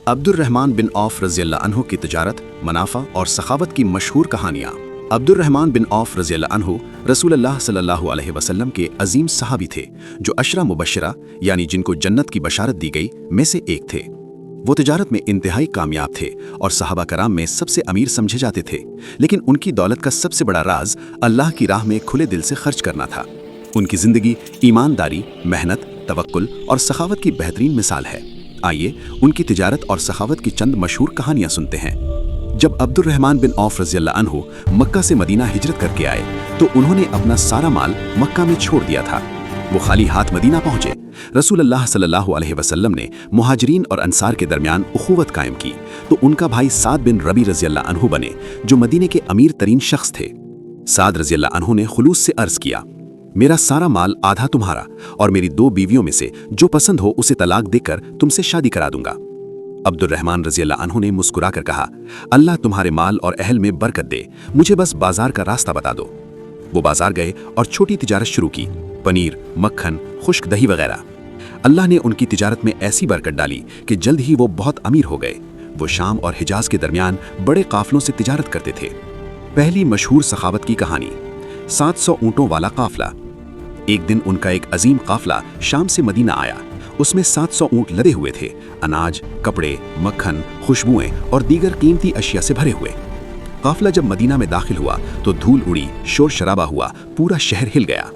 Abdurrahman bin of रज़ियल्लाहु अन्हु की तिजारत, मुनाफा और सखावत की मशहूर कहानियाँ। अब्दुर्रहमान बिन औफ रज़ियल्लाहु अन्हु रसूलुल्लाह सल्लल्लाहु अलैहि वसल्लम के अजीम सहाबी थे, जो अशरा मुबश्शिरा यानी जिनको जन्नत की बशारत दी गई में से एक थे। वो तिजारत में इंतहाई कामयाब थे और सहाबा कराम में सबसे अमीर समझे जाते थे, लेकिन उनकी दौलत का सबसे बड़ा राज अल्लाह की राह में खुले दिल से खर्च करना था। उनकी जिंदगी ईमानदारी, मेहनत, तवक्कुल और सखावत की बेहतरीन मिसाल है। आइए उनकी तिजारत और सखावत की चंद मशहूर कहानियां सुनते हैं। जब अब्दुर्रहमान बिन औफ रज़ियल्लाहु अन्हु मक्का से मदीना हिजरत करके आए तो उन्होंने अपना सारा माल मक्का में छोड़ दिया था। वो खाली हाथ मदीना पहुंचे। रसूलुल्लाह सल्लल्लाहु अलैहि वसल्लम ने मुहाजिरीन और अंसार के दरमियान उखुवत कायम की तो उनका भाई साद बिन रबी रज़ियल्लाहु अन्हु बने, जो मदीने के अमीर तरीन शख्स थे। साद रज़ियल्लाहु अन्हु ने खुलूस से अर्ज किया, मेरा सारा माल आधा तुम्हारा और मेरी 2 बीवियों में से जो पसंद हो उसे तलाक देकर तुमसे शादी करा दूंगा। अब्दुर्रहमान रज़ियल्लाहु अन्हु ने मुस्कुराकर कहा, अल्लाह तुम्हारे माल और अहल में बरकत दे, मुझे बस बाजार का रास्ता बता दो। वो बाजार गए और छोटी तिजारत शुरू की, पनीर, मक्खन, खुश्क दही वगैरह। अल्लाह ने उनकी तिजारत में ऐसी बरकत डाली कि जल्द ही वो बहुत अमीर हो गए। वो शाम और हिजाज के दरमियान बड़े काफिलों से तिजारत करते थे। पहली मशहूर सखावत की कहानी, 700 ऊँटों वाला काफिला। एक दिन उनका एक अजीम काफिला शाम से मदीना आया। उसमें 700 ऊँट लदे हुए थे, अनाज, कपड़े, मक्खन, खुशबुएं और दीगर कीमती अशिया से भरे हुए। काफिला जब मदीना में दाखिल हुआ तो धूल उड़ी, शोर शराबा हुआ, पूरा शहर हिल गया।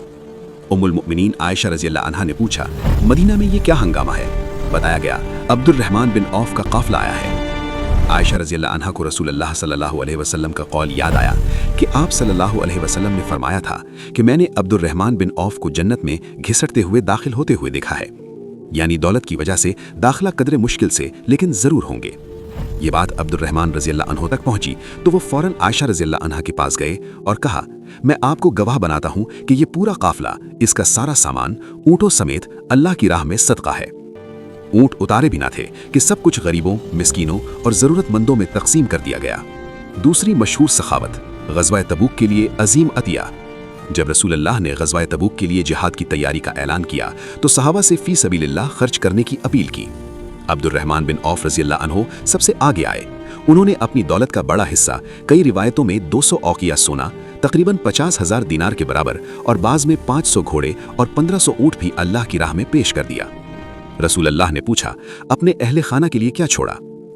उम्मुल मुमिनीन आयशा रज़ियल्लाहु अन्हा ने पूछा, मदीना में ये क्या हंगामा है? बताया गया, अब्दुर्रहमान बिन औफ का काफिला आया है। आयशा रज़ियल्लाहु अन्हा को रसूलुल्लाह सल्लल्लाहु अलैहि वसल्लम का कौल याद आया कि आप सल्लल्लाहु अलैहि वसल्लम ने फरमाया था कि मैंने अब्दुर्रहमान बिन औफ को जन्नत में घिसटते हुए दाखिल होते हुए देखा है। यानी दौलत की वजह से दाखिला कदरे मुश्किल से लेकिन जरूर होंगे। ये बात अब्दुर्रहमान रज़ियल्लाहु अन्हु तक पहुंची तो वो फौरन आयशा रज़ियल्लाहु अन्हा के पास गए और कहा, मैं आपको गवाह बनाता हूं कि ये पूरा काफिला, इसका सारा सामान ऊँटों समेत अल्लाह की राह में सदका है। ऊँट उतारे भी ना थे कि सब कुछ गरीबों, मिस्कीनों और जरूरतमंदों में तकसीम कर दिया गया। दूसरी मशहूर सखावत, ग़ज़वा तबूक के लिए अजीम अतिया। जब रसूलुल्लाह ने ग़ज़वा तबूक के लिए जिहाद की तैयारी का ऐलान किया तो सहाबा से फी सबीलिल्लाह खर्च करने की अपील की। अब्दुर्रहमान बिन औफ रज़ियल्लाहु अन्हु सबसे आगे आए। उन्होंने अपनी दौलत का बड़ा हिस्सा, कई रिवायतों में 200 औकिया सोना, तकरीबन 50,000 दीनार के बराबर और बाज़ में 500 घोड़े और 1500 ऊँट भी अल्लाह की राह में पेश कर दिया। रसूलुल्लाह ने पूछा, अपने अहले खाना के लिए क्या छोड़ा?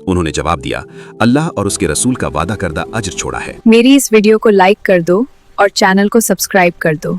उन्होंने जवाब दिया, अल्लाह और उसके रसूल का वादा करदा अज्र छोड़ा है। मेरी इस वीडियो को लाइक कर दो और चैनल को सब्सक्राइब कर दो।